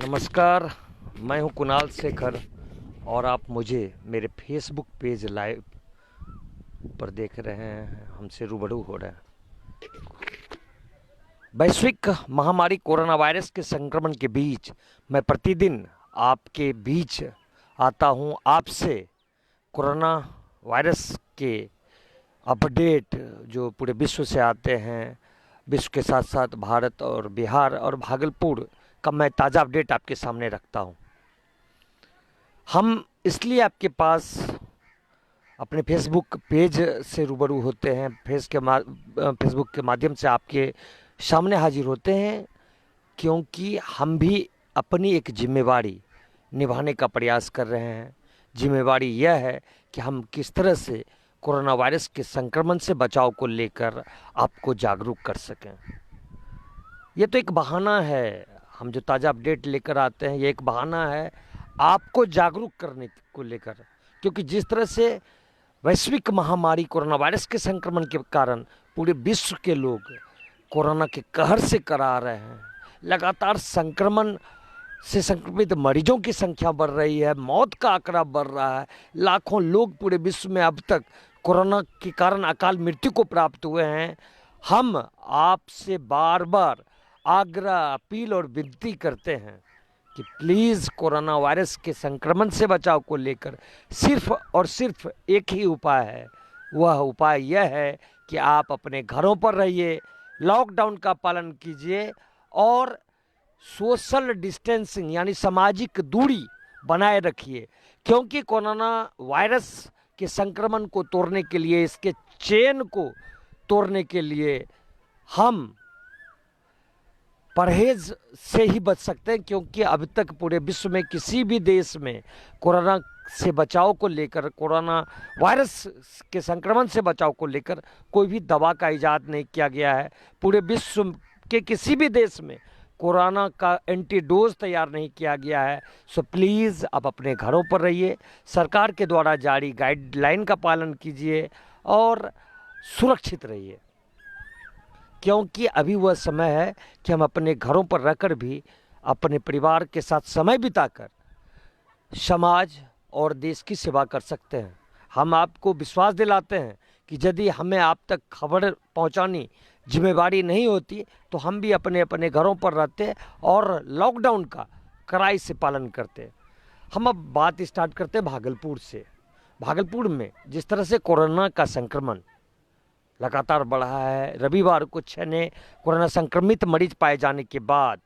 नमस्कार, मैं हूं कुणाल शेखर और आप मुझे मेरे फेसबुक पेज लाइव पर देख रहे हैं, हमसे रूबरू हो रहे हैं। वैश्विक महामारी कोरोना वायरस के संक्रमण के बीच मैं प्रतिदिन आपके बीच आता हूं, आपसे कोरोना वायरस के अपडेट जो पूरे विश्व से आते हैं, विश्व के साथ साथ भारत और बिहार और भागलपुर का मैं ताज़ा अपडेट आपके सामने रखता हूं। हम इसलिए आपके पास अपने फेसबुक पेज से रूबरू होते हैं, फेसबुक के माध्यम से आपके सामने हाजिर होते हैं, क्योंकि हम भी अपनी एक जिम्मेवारी निभाने का प्रयास कर रहे हैं। जिम्मेवारी यह है कि हम किस तरह से कोरोना वायरस के संक्रमण से बचाव को लेकर आपको जागरूक कर सकें। ये तो एक बहाना है, हम जो ताज़ा अपडेट लेकर आते हैं ये एक बहाना है आपको जागरूक करने को लेकर, क्योंकि जिस तरह से वैश्विक महामारी कोरोना वायरस के संक्रमण के कारण पूरे विश्व के लोग कोरोना के कहर से करा रहे हैं, लगातार संक्रमण से संक्रमित मरीजों की संख्या बढ़ रही है, मौत का आंकड़ा बढ़ रहा है, लाखों लोग पूरे विश्व में अब तक कोरोना के कारण अकाल मृत्यु को प्राप्त हुए हैं। हम आपसे बार बार आग्रह, अपील और विनती करते हैं कि प्लीज़ कोरोना वायरस के संक्रमण से बचाव को लेकर सिर्फ और सिर्फ एक ही उपाय है। वह उपाय यह है कि आप अपने घरों पर रहिए, लॉकडाउन का पालन कीजिए और सोशल डिस्टेंसिंग यानी सामाजिक दूरी बनाए रखिए, क्योंकि कोरोना वायरस के संक्रमण को तोड़ने के लिए, इसके चेन को तोड़ने के लिए हम परहेज से ही बच सकते हैं, क्योंकि अब तक पूरे विश्व में किसी भी देश में कोरोना से बचाव को लेकर, कोरोना वायरस के संक्रमण से बचाव को लेकर कोई भी दवा का इजाद नहीं किया गया है। पूरे विश्व के किसी भी देश में कोरोना का एंटीडोज तैयार नहीं किया गया है। सो प्लीज़ आप अपने घरों पर रहिए, सरकार के द्वारा जारी गाइडलाइन का पालन कीजिए और सुरक्षित रहिए, क्योंकि अभी वह समय है कि हम अपने घरों पर रहकर भी अपने परिवार के साथ समय बिताकर समाज और देश की सेवा कर सकते हैं। हम आपको विश्वास दिलाते हैं कि यदि हमें आप तक खबर पहुंचानी जिम्मेवारी नहीं होती तो हम भी अपने अपने घरों पर रहते और लॉकडाउन का कड़ाई से पालन करते। हम अब बात स्टार्ट करते हैं भागलपुर से। भागलपुर में जिस तरह से कोरोना का संक्रमण लगातार बढ़ा है, रविवार को 6 नए कोरोना संक्रमित मरीज पाए जाने के बाद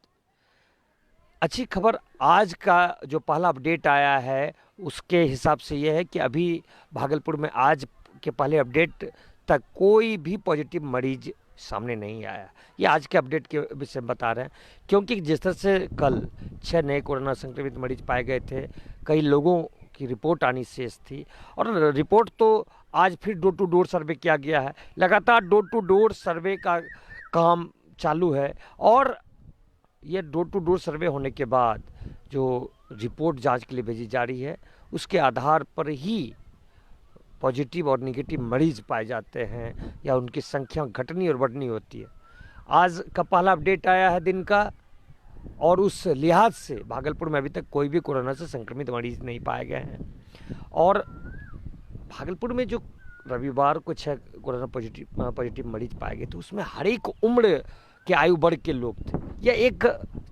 अच्छी खबर आज का जो पहला अपडेट आया है उसके हिसाब से यह है कि अभी भागलपुर में आज के पहले अपडेट तक कोई भी पॉजिटिव मरीज सामने नहीं आया। ये आज के अपडेट के विषय में बता रहे हैं, क्योंकि जिस तरह से कल 6 नए कोरोना संक्रमित मरीज पाए गए थे, कई लोगों की रिपोर्ट आनी शेष थी और रिपोर्ट तो आज फिर डोर टू डोर सर्वे किया गया है। लगातार डोर टू डोर सर्वे का काम चालू है और ये डोर टू डोर सर्वे होने के बाद जो रिपोर्ट जांच के लिए भेजी जा रही है उसके आधार पर ही पॉजिटिव और नेगेटिव मरीज पाए जाते हैं या उनकी संख्या घटनी और बढ़नी होती है। आज का पहला अपडेट आया है दिन का और उस लिहाज से भागलपुर में अभी तक कोई भी कोरोना से संक्रमित मरीज नहीं पाए गए हैं। और भागलपुर में जो रविवार को 6 कोरोना पॉजिटिव मरीज पाए गए थे उसमें हर एक उम्र के आयु वर्ग के लोग थे। यह एक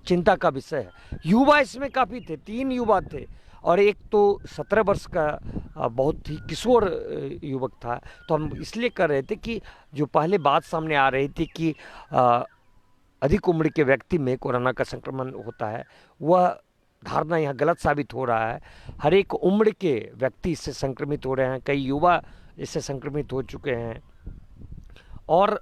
चिंता का विषय है। युवा इसमें काफ़ी थे, 3 युवा थे और एक तो 17 वर्ष का बहुत ही किशोर युवक था। तो हम इसलिए कर रहे थे कि जो पहले बात सामने आ रही थी कि अधिक उम्र के व्यक्ति में कोरोना का संक्रमण होता है, वह धारणा यहाँ गलत साबित हो रहा है। हर एक उम्र के व्यक्ति इससे संक्रमित हो रहे हैं, कई युवा इससे संक्रमित हो चुके हैं और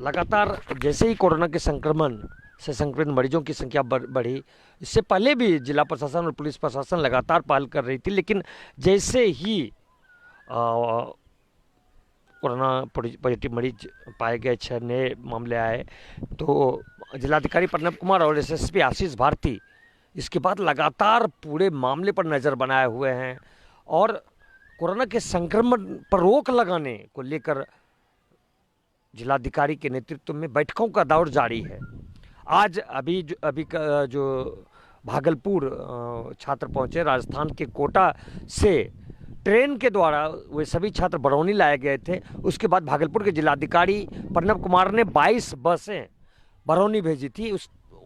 लगातार जैसे ही कोरोना के संक्रमण से संक्रमित मरीजों की संख्या बढ़ी, इससे पहले भी जिला प्रशासन और पुलिस प्रशासन लगातार पहल कर रही थी, लेकिन जैसे ही कोरोना पॉजिटिव मरीज पाए गए, 6 नए मामले आए, तो जिलाधिकारी प्रणब कुमार और एसएसपी आशीष भारती इसके बाद लगातार पूरे मामले पर नज़र बनाए हुए हैं और कोरोना के संक्रमण पर रोक लगाने को लेकर जिलाधिकारी के नेतृत्व में बैठकों का दौर जारी है। आज अभी का जो भागलपुर छात्र पहुंचे राजस्थान के कोटा से। ट्रेन के द्वारा वे सभी छात्र बरौनी लाए गए थे। उसके बाद भागलपुर के जिलाधिकारी प्रणब कुमार ने 22 बसें बरौनी भेजी थी।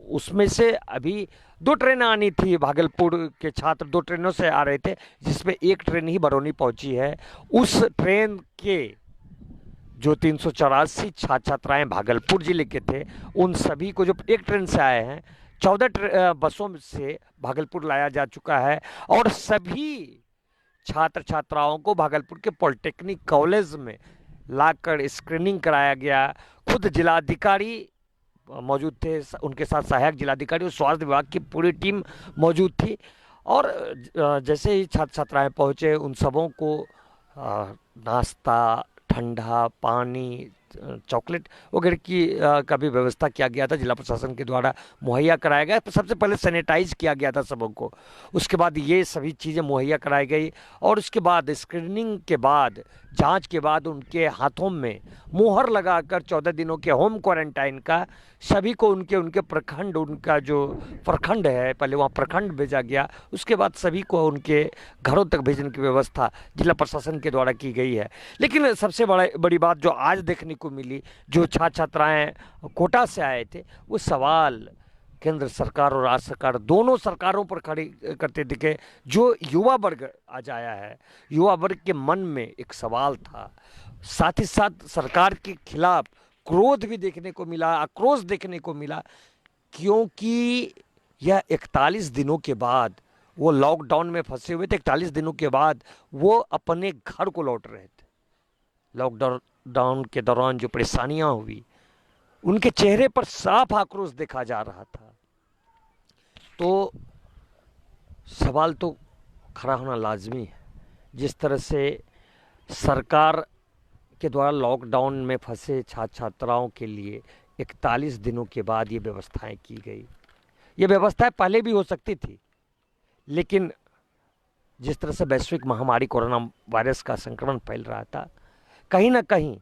उसमें से अभी 2 ट्रेनें आनी थी। भागलपुर के छात्र 2 ट्रेनों से आ रहे थे, जिसमें एक ट्रेन ही बरौनी पहुंची है। उस ट्रेन के जो 384 छात्र छात्राएं भागलपुर जिले के थे, उन सभी को जो एक ट्रेन से आए हैं, 14 बसों से भागलपुर लाया जा चुका है। और सभी छात्र छात्राओं को भागलपुर के पॉलिटेक्निक कॉलेज में लाकर स्क्रीनिंग कराया गया। खुद जिलाधिकारी मौजूद थे, उनके साथ सहायक जिलाधिकारी और स्वास्थ्य विभाग की पूरी टीम मौजूद थी। और जैसे ही छात्र छात्राएं पहुंचे, उन सबों को नाश्ता, ठंडा पानी, चॉकलेट वगैरह की का भी व्यवस्था किया गया था, जिला प्रशासन के द्वारा मुहैया कराया गया। तो सबसे पहले सैनिटाइज किया गया था सबों को, उसके बाद ये सभी चीज़ें मुहैया कराई गई। और उसके बाद स्क्रीनिंग के बाद, जांच के बाद उनके हाथों में मुहर लगाकर 14 दिनों के होम क्वारंटाइन का सभी को उनके प्रखंड, उनका जो प्रखंड है, पहले वहाँ प्रखंड भेजा गया, उसके बाद सभी को उनके घरों तक भेजने की व्यवस्था जिला प्रशासन के द्वारा की गई है। लेकिन सबसे बड़ी बात जो आज देखने को मिली, जो छात्र छात्राएँ कोटा से आए थे, वो सवाल केंद्र सरकार और राज्य सरकार दोनों सरकारों पर खड़े करते दिखे। जो युवा वर्ग आज आया है, युवा वर्ग के मन में एक सवाल था, साथ ही साथ सरकार के खिलाफ क्रोध भी देखने को मिला, आक्रोश देखने को मिला, क्योंकि यह 41 दिनों के बाद वो लॉकडाउन में फंसे हुए थे। 41 दिनों के बाद वो अपने घर को लौट रहे थे। लॉकडाउन के दौरान जो परेशानियां हुई, उनके चेहरे पर साफ आक्रोश देखा जा रहा था। तो सवाल तो खड़ा होना लाजमी है। जिस तरह से सरकार के द्वारा लॉकडाउन में फंसे छात्र छात्राओं के लिए 41 दिनों के बाद ये व्यवस्थाएं की गई। ये व्यवस्थाएं पहले भी हो सकती थी, लेकिन जिस तरह से वैश्विक महामारी कोरोना वायरस का संक्रमण फैल रहा था, कहीं ना कहीं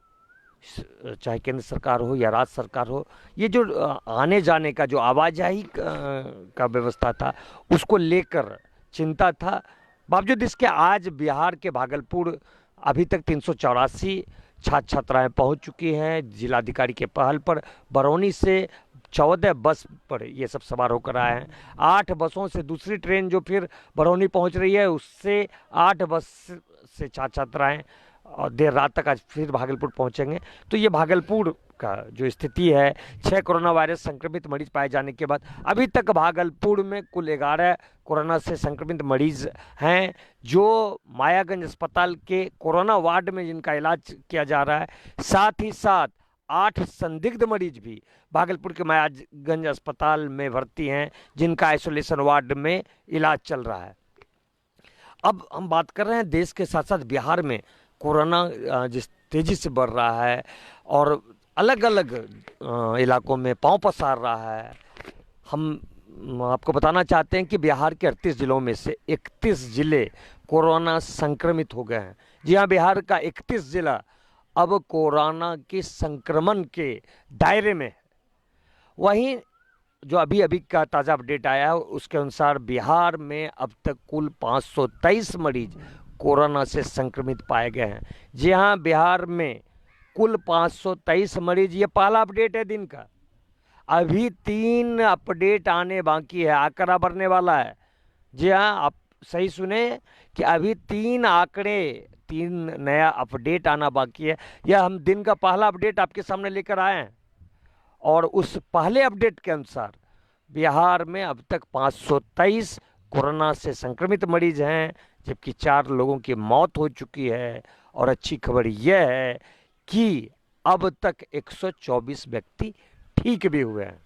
चाहे केंद्र सरकार हो या राज्य सरकार हो, ये जो आने जाने का जो आवाजाही का व्यवस्था था, उसको लेकर चिंता था। बावजूद इसके आज बिहार के भागलपुर अभी तक 384 छात्र छात्राएं पहुंच चुकी हैं। जिलाधिकारी के पहल पर बरौनी से 14 बस पर ये सब सवार होकर आए हैं। 8 बसों से दूसरी ट्रेन जो फिर बरौनी पहुंच रही है, उससे 8 बस से छात्र छात्राएं और देर रात तक आज फिर भागलपुर पहुंचेंगे। तो ये भागलपुर का जो स्थिति है, 6 कोरोना वायरस संक्रमित मरीज पाए जाने के बाद अभी तक भागलपुर में कुल 11 कोरोना से संक्रमित मरीज हैं, जो मायागंज अस्पताल के कोरोना वार्ड में जिनका इलाज किया जा रहा है। साथ ही साथ 8 संदिग्ध मरीज भी भागलपुर के मायागंज अस्पताल में भर्ती हैं, जिनका आइसोलेशन वार्ड में इलाज चल रहा है। अब हम बात कर रहे हैं देश के साथ साथ बिहार में कोरोना जिस तेजी से बढ़ रहा है और अलग अलग इलाकों में पांव पसार रहा है। हम आपको बताना चाहते हैं कि बिहार के 38 जिलों में से 31 जिले कोरोना संक्रमित हो गए हैं। जी हाँ, बिहार का 31 जिला अब कोरोना के संक्रमण के दायरे में है। वहीं जो अभी अभी का ताज़ा अपडेट आया है, उसके अनुसार बिहार में अब तक कुल 523 मरीज कोरोना से संक्रमित पाए गए हैं। जी हाँ, बिहार में कुल 523 मरीज, ये पहला अपडेट है दिन का। अभी 3 अपडेट आने बाकी है, आंकड़ा बढ़ने वाला है। जी हाँ, आप सही सुने कि अभी 3 नया अपडेट आना बाकी है। यह हम दिन का पहला अपडेट आपके सामने लेकर आए हैं, और उस पहले अपडेट के अनुसार बिहार में अब तक 523 कोरोना से संक्रमित मरीज हैं, जबकि 4 लोगों की मौत हो चुकी है। और अच्छी खबर यह है कि अब तक 124 व्यक्ति ठीक भी हुए हैं।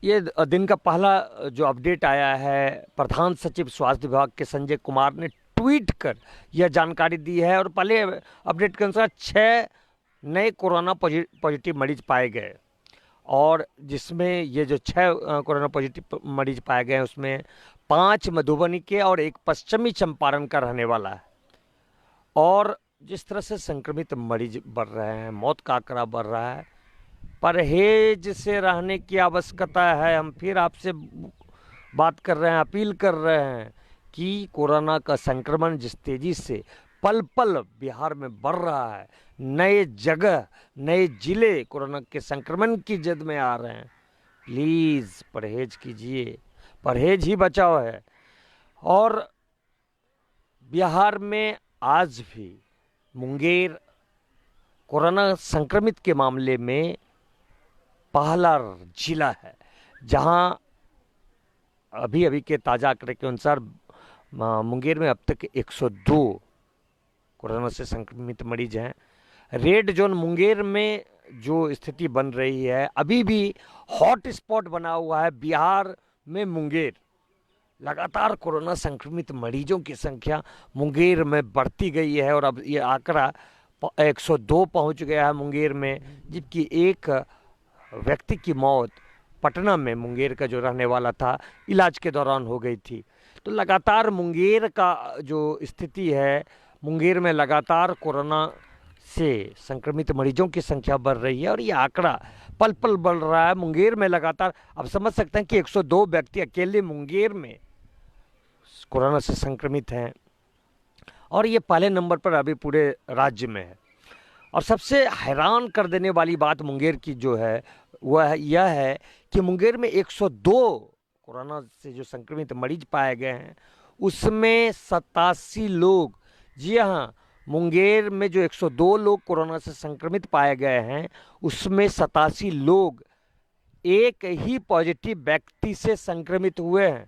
ये दिन का पहला जो अपडेट आया है, प्रधान सचिव स्वास्थ्य विभाग के संजय कुमार ने ट्वीट कर यह जानकारी दी है। और पहले अपडेट के अनुसार 6 नए कोरोना पॉजिटिव मरीज पाए गए, और जिसमें ये जो 6 कोरोना पॉजिटिव मरीज पाए गए हैं, उसमें 5 मधुबनी के और 1 पश्चिमी चंपारण का रहने वाला है। और जिस तरह से संक्रमित मरीज बढ़ रहे हैं, मौत का आंकड़ा बढ़ रहा है, परहेज से रहने की आवश्यकता है। हम फिर आपसे बात कर रहे हैं, अपील कर रहे हैं कि कोरोना का संक्रमण जिस तेजी से पल पल बिहार में बढ़ रहा है, नए जगह नए जिले कोरोना के संक्रमण की जद में आ रहे हैं, प्लीज़ परहेज कीजिए, परहेज ही बचाव है। और बिहार में आज भी मुंगेर कोरोना संक्रमित के मामले में पहला जिला है जहां अभी अभी के ताज़ा आंकड़े के अनुसार मुंगेर में अब तक 102 कोरोना से संक्रमित मरीज हैं। रेड जोन मुंगेर में जो स्थिति बन रही है, अभी भी हॉट स्पॉट बना हुआ है बिहार में मुंगेर। लगातार कोरोना संक्रमित मरीजों की संख्या मुंगेर में बढ़ती गई है और अब ये आंकड़ा 102 पहुंच गया है मुंगेर में, जबकि एक व्यक्ति की मौत पटना में मुंगेर का जो रहने वाला था इलाज के दौरान हो गई थी। तो लगातार मुंगेर का जो स्थिति है, मुंगेर में लगातार कोरोना से संक्रमित मरीजों की संख्या बढ़ रही है और ये आंकड़ा पल पल बढ़ रहा है। मुंगेर में लगातार आप समझ सकते हैं कि 102 व्यक्ति अकेले मुंगेर में कोरोना से संक्रमित हैं और ये पहले नंबर पर अभी पूरे राज्य में है। और सबसे हैरान कर देने वाली बात मुंगेर की जो है वह यह है कि मुंगेर में 102 कोरोना से जो संक्रमित मरीज पाए गए हैं उसमें 87 लोग, जी हाँ, मुंगेर में जो 102 लोग कोरोना से संक्रमित पाए गए हैं उसमें 87 लोग एक ही पॉजिटिव व्यक्ति से संक्रमित हुए हैं।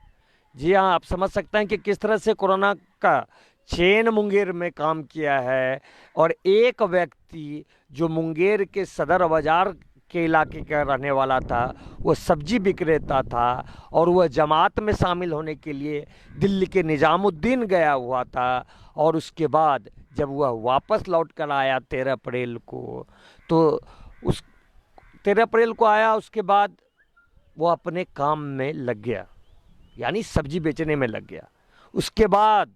जी हाँ, आप समझ सकते हैं कि किस तरह से कोरोना का चेन मुंगेर में काम किया है। और एक व्यक्ति जो मुंगेर के सदर बाजार के इलाके का रहने वाला था, वो सब्जी विक्रेता था और वह जमात में शामिल होने के लिए दिल्ली के निजामुद्दीन गया हुआ था और उसके बाद जब वह वापस लौट कर आया 13 अप्रैल को, तो उस 13 अप्रैल को आया, उसके बाद वो अपने काम में लग गया, यानी सब्जी बेचने में लग गया। उसके बाद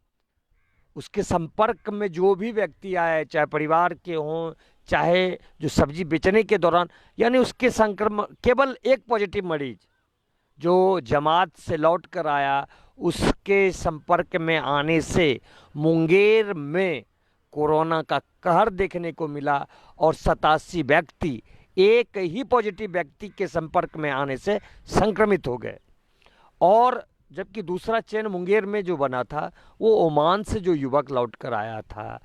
उसके संपर्क में जो भी व्यक्ति आए, चाहे परिवार के हों चाहे जो सब्जी बेचने के दौरान, यानी उसके संक्रमण केवल एक पॉजिटिव मरीज जो जमात से लौट कर आया, उसके संपर्क में आने से मुंगेर में कोरोना का कहर देखने को मिला और 87 व्यक्ति एक ही पॉजिटिव व्यक्ति के संपर्क में आने से संक्रमित हो गए। और जबकि दूसरा चेन मुंगेर में जो बना था वो ओमान से जो युवक लौट कर आया था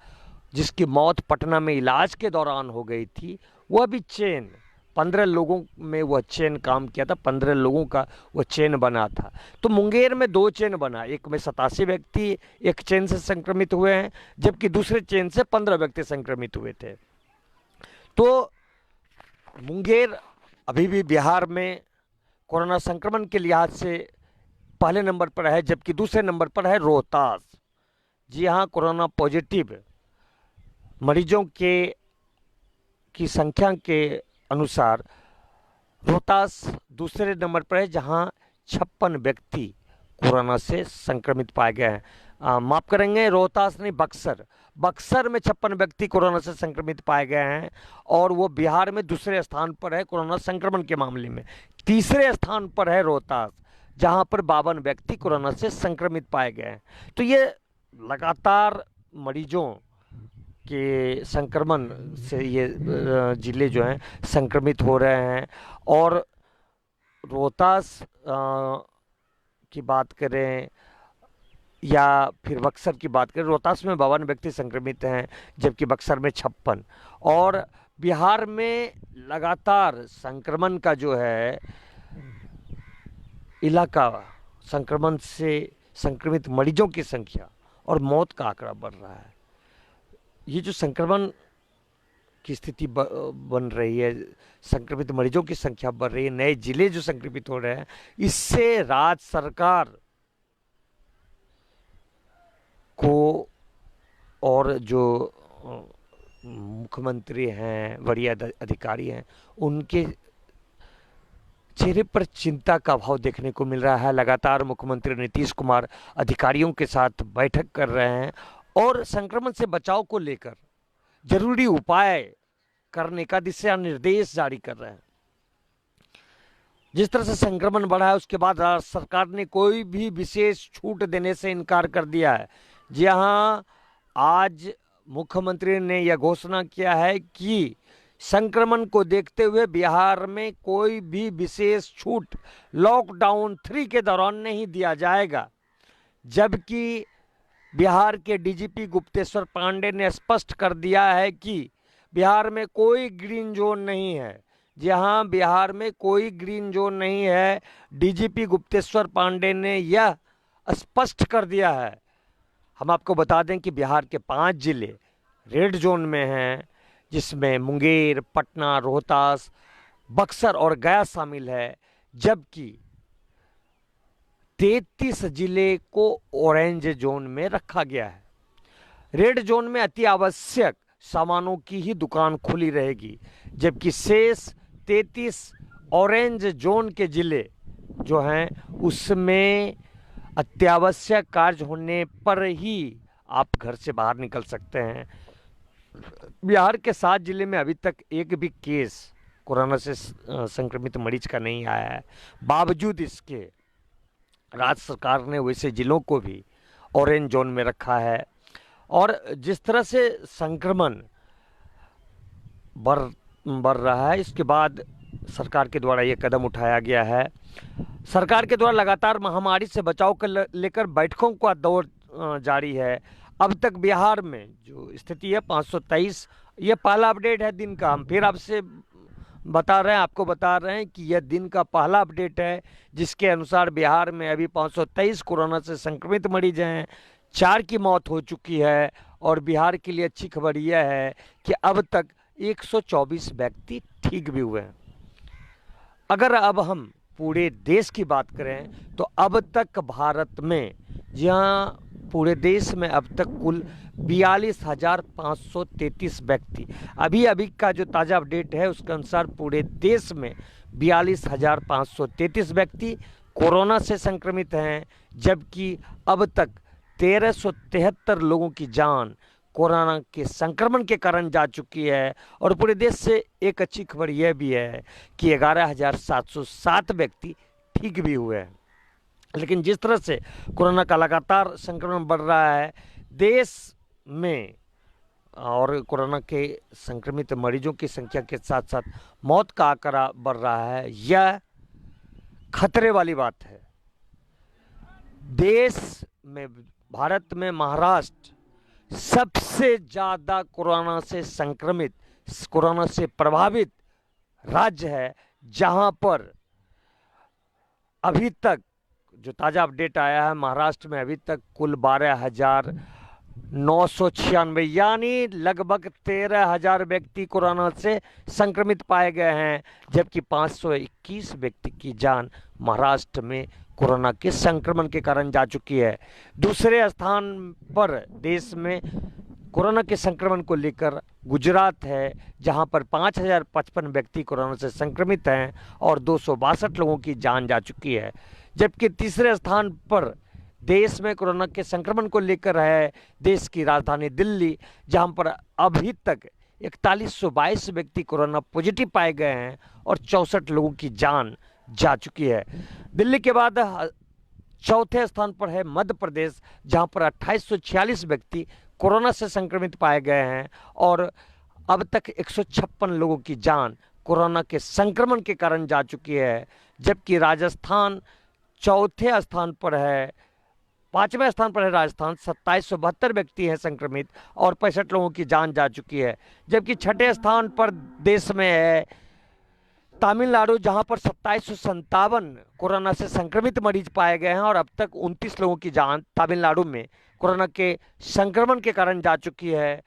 जिसकी मौत पटना में इलाज के दौरान हो गई थी, वह भी चेन 15 लोगों में वह चेन काम किया था, 15 लोगों का वह चेन बना था। तो मुंगेर में 2 चेन बना, एक में 87 व्यक्ति एक चेन से संक्रमित हुए हैं जबकि दूसरे चेन से 15 व्यक्ति संक्रमित हुए थे। तो मुंगेर अभी भी बिहार में कोरोना संक्रमण के लिहाज से पहले नंबर पर है, जबकि दूसरे नंबर पर है रोहतास। जी हाँ, कोरोना पॉजिटिव मरीजों की संख्या के अनुसार रोहतास दूसरे नंबर पर है जहां 56 व्यक्ति कोरोना से संक्रमित पाए गए हैं। माफ़ करेंगे, रोहतास नहीं, बक्सर में 56 व्यक्ति कोरोना से संक्रमित पाए गए हैं और वो बिहार में दूसरे स्थान पर है कोरोना संक्रमण के मामले में। तीसरे स्थान पर है रोहतास जहां पर 52 व्यक्ति कोरोना से संक्रमित पाए गए हैं। तो ये लगातार मरीजों के संक्रमण से ये जिले जो हैं संक्रमित हो रहे हैं। और रोहतास की बात करें या फिर बक्सर की बात करें, रोहतास में 52 व्यक्ति संक्रमित हैं जबकि बक्सर में 56। और बिहार में लगातार संक्रमण का जो है इलाका, संक्रमण से संक्रमित मरीजों की संख्या और मौत का आंकड़ा बढ़ रहा है। ये जो संक्रमण की स्थिति बन रही है, संक्रमित मरीजों की संख्या बढ़ रही है, नए जिले जो संक्रमित हो रहे हैं, इससे राज्य सरकार को और जो मुख्यमंत्री हैं, वरीय अधिकारी हैं, उनके चेहरे पर चिंता का भाव देखने को मिल रहा है। लगातार मुख्यमंत्री नीतीश कुमार अधिकारियों के साथ बैठक कर रहे हैं और संक्रमण से बचाव को लेकर जरूरी उपाय करने का दिशा निर्देश जारी कर रहे हैं। जिस तरह से संक्रमण बढ़ा है उसके बाद राज्य सरकार ने कोई भी विशेष छूट देने से इनकार कर दिया है। जी हाँ, आज मुख्यमंत्री ने यह घोषणा किया है कि संक्रमण को देखते हुए बिहार में कोई भी विशेष छूट लॉकडाउन 3 के दौरान नहीं दिया जाएगा। जबकि बिहार के डीजीपी गुप्तेश्वर पांडे ने स्पष्ट कर दिया है कि बिहार में कोई ग्रीन जोन नहीं है। जहां बिहार में कोई ग्रीन जोन नहीं है, डीजीपी गुप्तेश्वर पांडे ने यह स्पष्ट कर दिया है। हम आपको बता दें कि बिहार के 5 जिले रेड जोन में हैं, जिसमें मुंगेर, पटना, रोहतास, बक्सर और गया शामिल है, जबकि 33 जिले को ऑरेंज जोन में रखा गया है। रेड जोन में अति आवश्यक सामानों की ही दुकान खुली रहेगी, जबकि शेष 33 ऑरेंज जोन के जिले जो हैं उसमें अत्यावश्यक कार्य होने पर ही आप घर से बाहर निकल सकते हैं। बिहार के 7 जिले में अभी तक एक भी केस कोरोना से संक्रमित मरीज का नहीं आया है। बावजूद इसके राज्य सरकार ने वैसे जिलों को भी ऑरेंज जोन में रखा है। और जिस तरह से संक्रमण बढ़ रहा है, इसके बाद सरकार के द्वारा ये कदम उठाया गया है। सरकार के द्वारा लगातार महामारी से बचाव को लेकर बैठकों का दौर जारी है। अब तक बिहार में जो स्थिति है 523, ये पहला अपडेट है दिन का। हम फिर आपसे आपको बता रहे हैं कि यह दिन का पहला अपडेट है, जिसके अनुसार बिहार में अभी 523 कोरोना से संक्रमित मरीज हैं, 4 की मौत हो चुकी है। और बिहार के लिए अच्छी खबर यह है कि अब तक 124 व्यक्ति ठीक भी हुए हैं। अगर अब हम पूरे देश की बात करें तो अब तक भारत में, जहाँ पूरे देश में अब तक कुल 42,533 व्यक्ति, अभी का जो ताज़ा अपडेट है उसके अनुसार पूरे देश में 42,533 व्यक्ति कोरोना से संक्रमित हैं, जबकि अब तक 1373 लोगों की जान कोरोना के संक्रमण के कारण जा चुकी है। और पूरे देश से एक अच्छी खबर यह भी है कि 11,707 व्यक्ति ठीक भी हुए हैं। लेकिन जिस तरह से कोरोना का लगातार संक्रमण बढ़ रहा है देश में, और कोरोना के संक्रमित मरीजों की संख्या के साथ साथ मौत का आंकड़ा बढ़ रहा है, यह खतरे वाली बात है। देश में, भारत में महाराष्ट्र सबसे ज़्यादा कोरोना से संक्रमित, कोरोना से प्रभावित राज्य है, जहां पर अभी तक जो ताज़ा अपडेट आया है, महाराष्ट्र में अभी तक कुल 12,996 यानी लगभग 13,000 व्यक्ति कोरोना से संक्रमित पाए गए हैं, जबकि 521 व्यक्ति की जान महाराष्ट्र में कोरोना के संक्रमण के कारण जा चुकी है। दूसरे स्थान पर देश में कोरोना के संक्रमण को लेकर गुजरात है, जहां पर 5,055 व्यक्ति कोरोना से संक्रमित हैं और 262 लोगों की जान जा चुकी है। जबकि तीसरे स्थान पर देश में कोरोना के संक्रमण को लेकर है देश की राजधानी दिल्ली, जहां पर अभी तक 4122 व्यक्ति कोरोना पॉजिटिव पाए गए हैं और 64 लोगों की जान जा चुकी है। दिल्ली के बाद चौथे स्थान पर है मध्य प्रदेश, जहां पर 2846 व्यक्ति कोरोना से संक्रमित पाए गए हैं और अब तक 156 लोगों की जान कोरोना के संक्रमण के कारण जा चुकी है। जबकि राजस्थान चौथे स्थान पर है, 5वें स्थान पर है राजस्थान, 2772 व्यक्ति हैं संक्रमित और 65 लोगों की जान जा चुकी है। जबकि छठे स्थान पर देश में है तमिलनाडु, जहां पर 2757 कोरोना से संक्रमित मरीज पाए गए हैं और अब तक 29 लोगों की जान तमिलनाडु में कोरोना के संक्रमण के कारण जा चुकी है।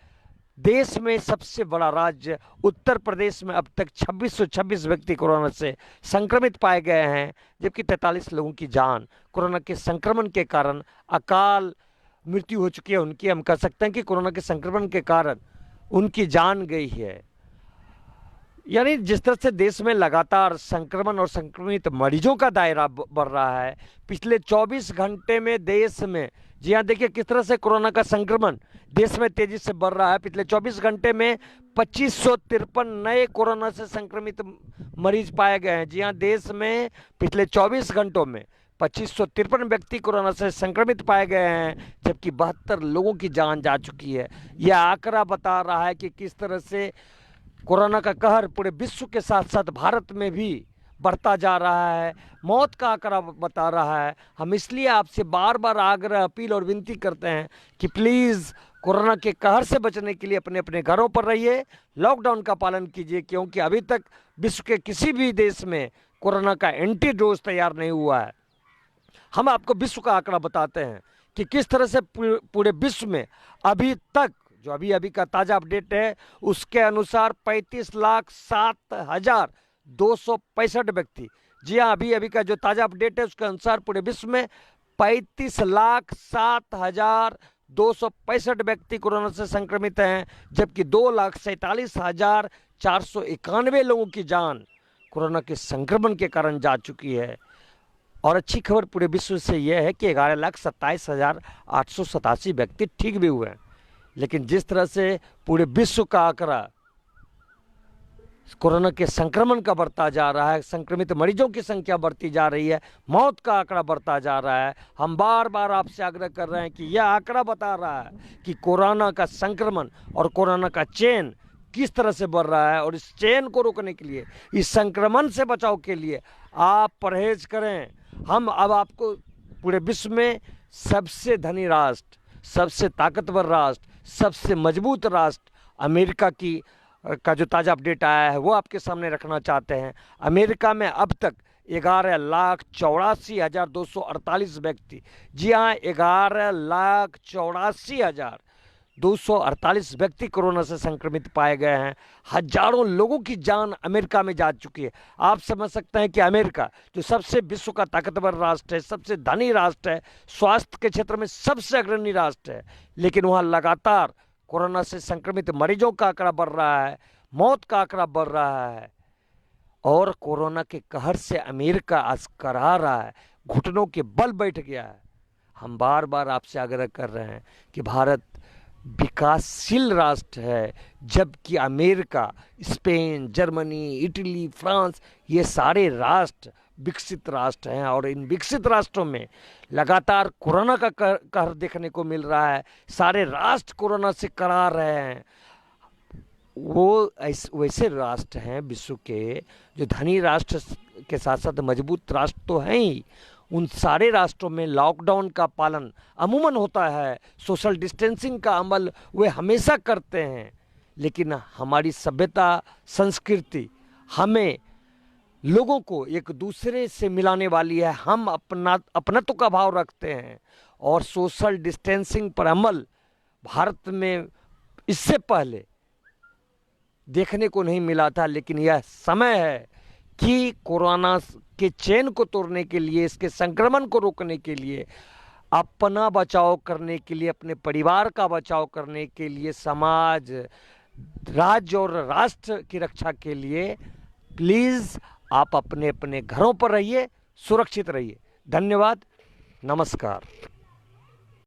देश में सबसे बड़ा राज्य उत्तर प्रदेश में अब तक 2626 व्यक्ति कोरोना से संक्रमित पाए गए हैं, जबकि 43 लोगों की जान कोरोना के संक्रमण के कारण अकाल मृत्यु हो चुकी है उनकी। हम कह सकते हैं कि कोरोना के संक्रमण के कारण उनकी जान गई है। यानी जिस तरह से देश में लगातार संक्रमण और संक्रमित मरीजों का दायरा बढ़ रहा है, पिछले 24 घंटे में देश में, जी हाँ देखिए किस तरह से कोरोना का संक्रमण देश में तेजी से बढ़ रहा है। पिछले 24 घंटे में 2553 नए कोरोना से संक्रमित मरीज पाए गए हैं। जी हाँ, देश में पिछले 24 घंटों में 2553 व्यक्ति कोरोना से संक्रमित पाए गए हैं, जबकि 72 लोगों की जान जा चुकी है। यह आंकड़ा बता रहा है कि किस तरह से कोरोना का कहर पूरे विश्व के साथ साथ भारत में भी बढ़ता जा रहा है। मौत का आंकड़ा बता रहा है। हम इसलिए आपसे बार बार आग्रह, अपील और विनती करते हैं कि प्लीज़ कोरोना के कहर से बचने के लिए अपने अपने घरों पर रहिए, लॉकडाउन का पालन कीजिए, क्योंकि अभी तक विश्व के किसी भी देश में कोरोना का एंटीडोज तैयार नहीं हुआ है। हम आपको विश्व का आंकड़ा बताते हैं कि किस तरह से पूरे विश्व में अभी तक, जो अभी अभी का ताज़ा अपडेट है उसके अनुसार 35,07,265 व्यक्ति, जी हाँ अभी अभी का जो ताज़ा अपडेट है उसके अनुसार पूरे विश्व में 35,07,265 व्यक्ति कोरोना से संक्रमित हैं, जबकि 2,47,491 लोगों की जान कोरोना के संक्रमण के कारण जा चुकी है। और अच्छी खबर पूरे विश्व से यह है कि 11,27,887 व्यक्ति ठीक भी हुए हैं। लेकिन जिस तरह से पूरे विश्व का आंकड़ा कोरोना के संक्रमण का बढ़ता जा रहा है, संक्रमित मरीजों की संख्या बढ़ती जा रही है, मौत का आंकड़ा बढ़ता जा रहा है, हम बार बार आपसे आग्रह कर रहे हैं कि यह आंकड़ा बता रहा है कि कोरोना का संक्रमण और कोरोना का चेन किस तरह से बढ़ रहा है। और इस चेन को रोकने के लिए, इस संक्रमण से बचाव के लिए आप परहेज करें। हम अब आपको पूरे विश्व में सबसे धनी राष्ट्र, सबसे ताकतवर राष्ट्र, सबसे मजबूत राष्ट्र अमेरिका का जो ताज़ा अपडेट आया है वो आपके सामने रखना चाहते हैं। अमेरिका में अब तक 11,84,248 व्यक्ति, जी हाँ 11,84,248 व्यक्ति कोरोना से संक्रमित पाए गए हैं। हजारों लोगों की जान अमेरिका में जा चुकी है। आप समझ सकते हैं कि अमेरिका जो सबसे विश्व का ताकतवर राष्ट्र है, सबसे धनी राष्ट्र है, स्वास्थ्य के क्षेत्र में सबसे अग्रणी राष्ट्र है, लेकिन वहाँ लगातार कोरोना से संक्रमित मरीजों का आंकड़ा बढ़ रहा है, मौत का आंकड़ा बढ़ रहा है। और कोरोना के कहर से अमेरिका आज करा रहा है, घुटनों के बल बैठ गया है। हम बार बार आपसे आग्रह कर रहे हैं कि भारत विकासशील राष्ट्र है, जबकि America, Spain, Germany, Italy, France ये सारे राष्ट्र विकसित राष्ट्र हैं। और इन विकसित राष्ट्रों में लगातार कोरोना का कहर देखने को मिल रहा है। सारे राष्ट्र कोरोना से करा रहे हैं। वो वैसे राष्ट्र हैं विश्व के जो धनी राष्ट्र के साथ साथ मजबूत राष्ट्र तो हैं ही। उन सारे राष्ट्रों में लॉकडाउन का पालन अमूमन होता है, सोशल डिस्टेंसिंग का अमल वे हमेशा करते हैं। लेकिन हमारी सभ्यता, संस्कृति हमें लोगों को एक दूसरे से मिलाने वाली है। हम अपनत्व का भाव रखते हैं और सोशल डिस्टेंसिंग पर अमल भारत में इससे पहले देखने को नहीं मिला था। लेकिन यह समय है कि कोरोना के चेन को तोड़ने के लिए, इसके संक्रमण को रोकने के लिए, अपना बचाव करने के लिए, अपने परिवार का बचाव करने के लिए, समाज, राज्य और राष्ट्र की रक्षा के लिए प्लीज़ आप अपने अपने घरों पर रहिए, सुरक्षित रहिए। धन्यवाद, नमस्कार।